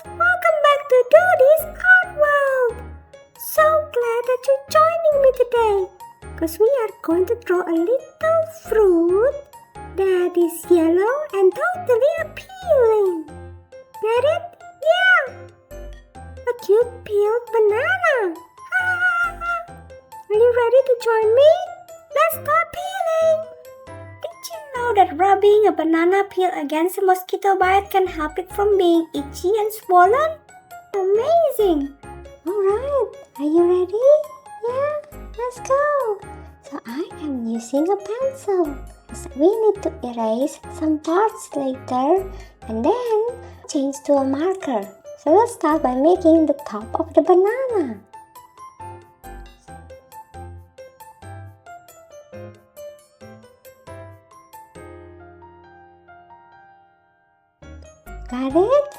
welcome back to DooDee's Art World! So glad that you're joining me today, because we are going to draw a little fruit that is yellow and totally appealing. Get it? Yeah! A cute peeled banana! Are you ready to join me? Let's start peeling! Did you know that rubbing a banana peel against a mosquito bite can help it from being itchy and swollen? Amazing! Alright, are you ready? Yeah, let's go! So I am using a pencil. So we need to erase some parts later and then change to a marker. So let's start by making the top of the banana. Got it?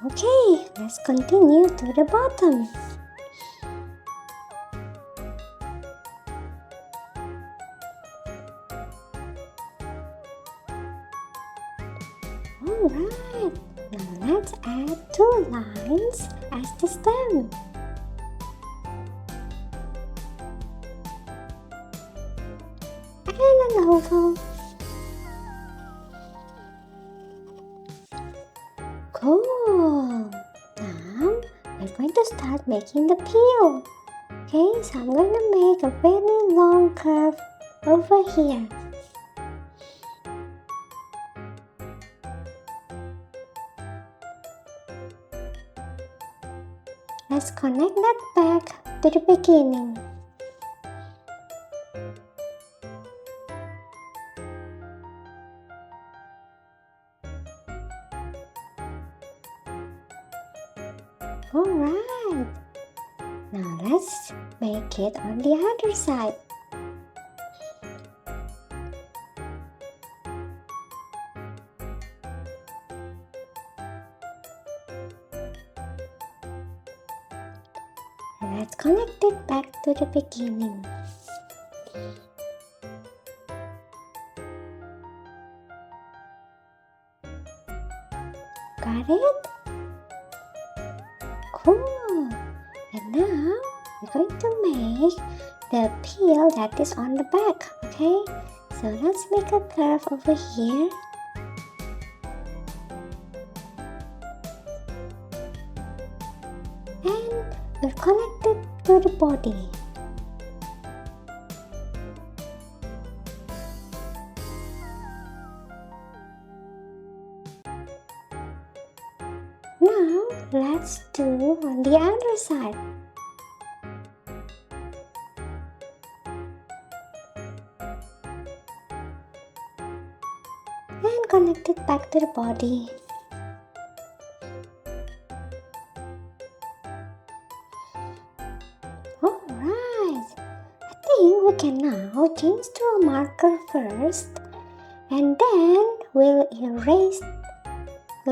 Okay, let's continue to the bottom. Alright, now let's add 2 lines as the stem. And an oval. Cool! Now, we're going to start making the peel. Okay, so I'm going to make a very long curve over here. Let's connect that back to the beginning. Alright, now let's make it on the other side. Let's connect it back to the beginning. Got it? Cool! And now we're going to make the peel that is on the back, okay? So let's make a curve over here. And we're connected to the body. Now, let's do on the other side. And connect it back to the body. Alright, I think we can now change to a marker first, and then we'll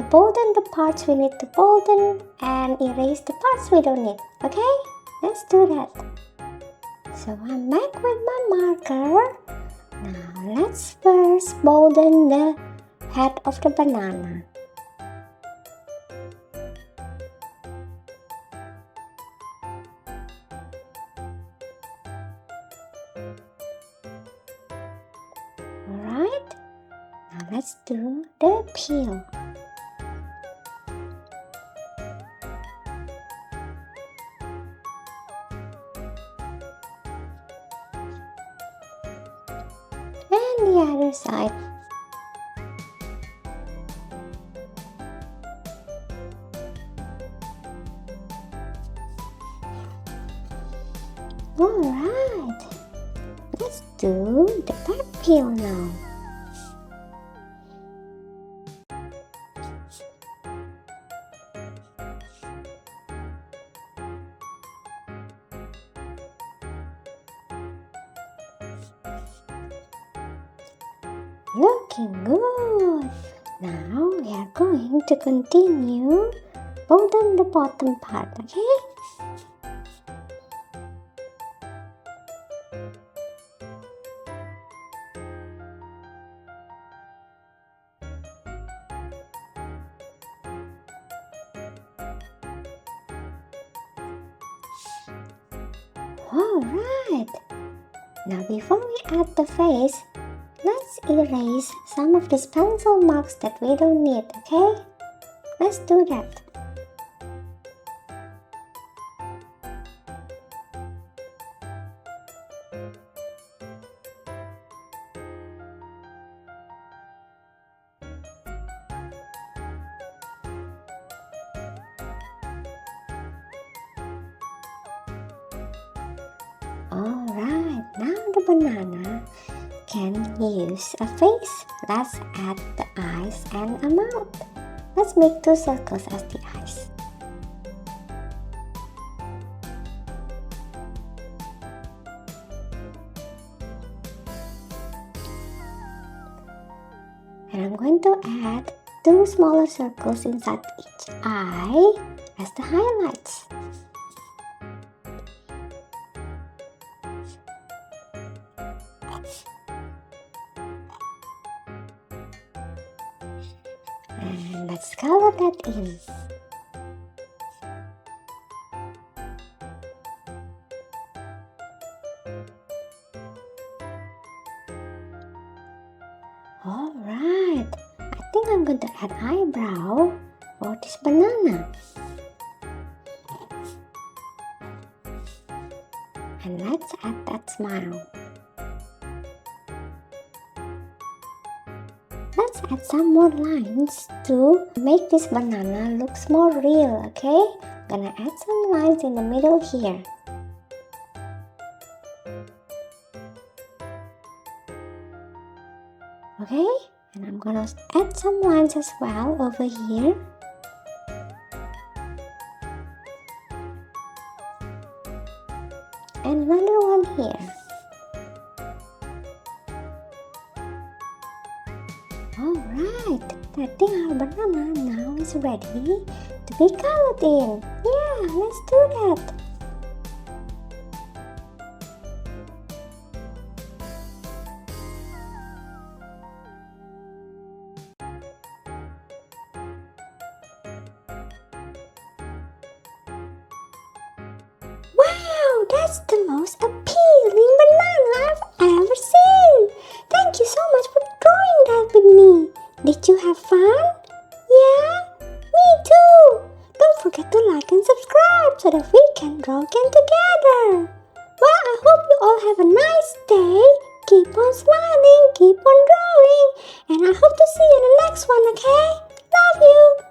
bolden the parts we need to bolden and erase the parts we don't need. Okay? Let's do that. So I'm back with my marker. Now let's first bolden the head of the banana. Alright, now let's do the peel. And the other side. Alright, let's do the back peel now. Looking good! Now we are going to continue bolden the bottom part, okay? Alright, now before we add the face, let's erase some of these pencil marks that we don't need, okay? Let's do that. Alright, now the banana can use a face. Let's add the eyes and a mouth. Let's make 2 circles as the eyes. And I'm going to add 2 smaller circles inside each eye as the highlights. And let's color that in. Alright, I think I'm going to add eyebrow for this banana. And let's add that smile. Let's add some more lines to make this banana looks more real, okay? Gonna add some lines in the middle here. Okay, and I'm gonna add some lines as well over here. And another one here. Alright, I think our banana now is ready to be colored in. Yeah, let's do that. Wow, that's the most appealing banana I've ever seen. Thank you so much for drawing that with me. Did you have fun? Yeah? Me too. Don't forget to like and subscribe so that we can draw again together. Well, I hope you all have a nice day. Keep on smiling, keep on drawing, and I hope to see you in the next one, okay? Love you.